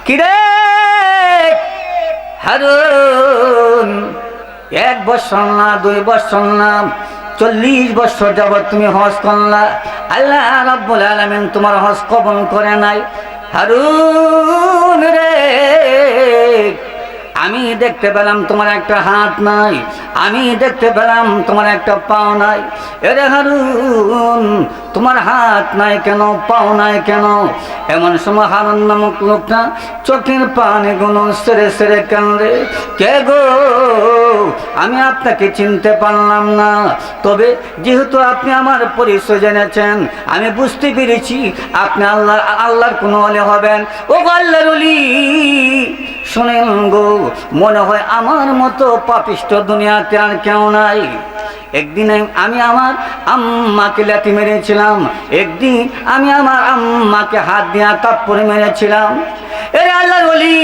কিরে হারুন, 1 বছর না 2 বছর না 40 বছর যাবত তুমি হজ করলা, আল্লাহ রাব্বুল আলামিন তোমার হজ কবুল করে নাই। হারুন রে, আমি দেখতে পেলাম তোমার একটা হাত নাই, আমি দেখতে পেলাম তোমার একটা পাও নাই। এরে হারুন, তোমার হাত নাই কেন, পাও নাই কেন? এমন সময় হারুন নামক লোকটা চোখের পানিগুলো সেরে সেরে কান্দে। কে গো, আমি আপনাকে চিনতে পারলাম না, তবে যেহেতু আপনি আমার পরিচয় জেনেছেন, আমি বুঝতে পেরেছি আপনি আল্লাহর কোনো ওলি হবেন। ও আল্লাহর ওলি, শোনেন গো, মনে হয় আমার মতো পাপিষ্ট দুনিয়াতে আর কেউ নাই। একদিন আমি আমার আম্মাকে লাথি মেরেছিলাম, একদিন আমি আমার আম্মাকে হাত দিয়ে থাপ্পড় মেরেছিলাম। এরে আল্লাহর ওলি,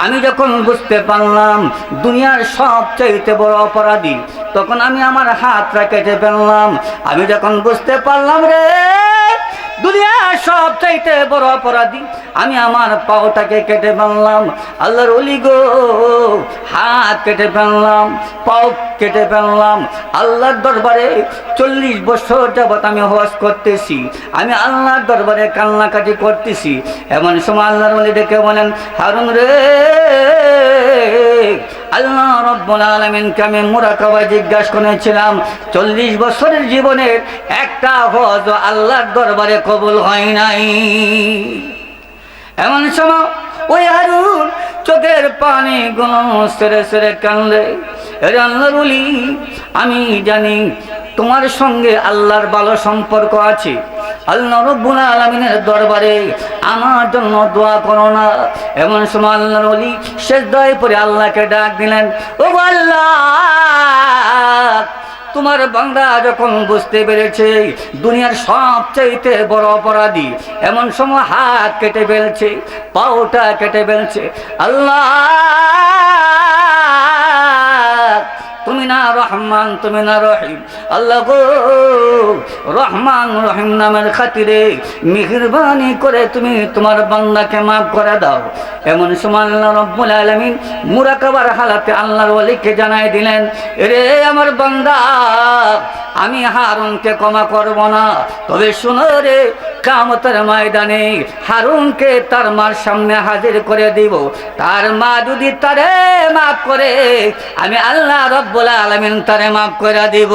আমি যখন বুঝতে পারলাম দুনিয়ার সবচাইতে বড় অপরাধী, তখন আমি আমার হাতটা কেটে ফেললাম। আমি যখন বুঝতে পারলাম রে দুনিয়ার সবচাইতে বড় অপরাধী, আমি আমার পাওটাকে কেটে ফেললাম। আল্লাহর ওলি গো, হাত কেটে ফেললাম, পাও কেটে ফেললাম। আল্লাহর দরবারে 40 বছর যাবত আমি হজ করতেছি, আমি আল্লাহর দরবারে কান্নাকাটি করতেছি। এমন সময় আল্লাহর ওলি ডেকে বলেন, হারুন রে, আল্লাহ রাব্বুল আলামিনকে আমি মুরাকাবায় জিজ্ঞাসা করেছিলাম 40 বছরের জীবনের একটা হজ আল্লাহর দরবারে কবুল হয় নাই। এমন সময় ওই হারুন চোখের পানি গুলো সেরে সেরে কান্দে। আরে আল্লাহর ওলি, আমি জানি তোমার সঙ্গে আল্লাহর ভালো সম্পর্ক আছে, আল্লাহ রাব্বুল আলামিনের দরবারে আমার জন্য দোয়া করো না। এমন সময় আল্লাহর ওলি সিজদায় পড়ে আল্লাহকে ডাক দিলেন, ও আল্লাহ, তোমার বান্দা যখন বুঝতে পেরেছে দুনিয়ার সবচাইতে বড় অপরাধী, এমন সময় হাত কেটে ফেলছে, পাওটা কেটে ফেলছে, আল্লাহ তুমি না রহমান, তুমি না রহিম, আল্লাহ গো, রহমান রহিম নামের খাতিরে মেহেরবানি করে তুমি তোমার বান্দাকে মাফ করে দাও। এমন সময় আল্লাহ রাব্বুল আলামিন মুরাকাবার হালাতে আল্লাহর ওলিকে জানাই দিলেন, রে আমার বান্দা, আমি হারুনকে ক্ষমা করব না, তবে শুনো রে, কিয়ামতের ময়দানে হারুনকে তার মার সামনে হাজির করে দিব। তার মা যদি তারে মাফ করে, আমি আল্লাহ রাব্বুল আলামিন তারে মাফ করে দিব।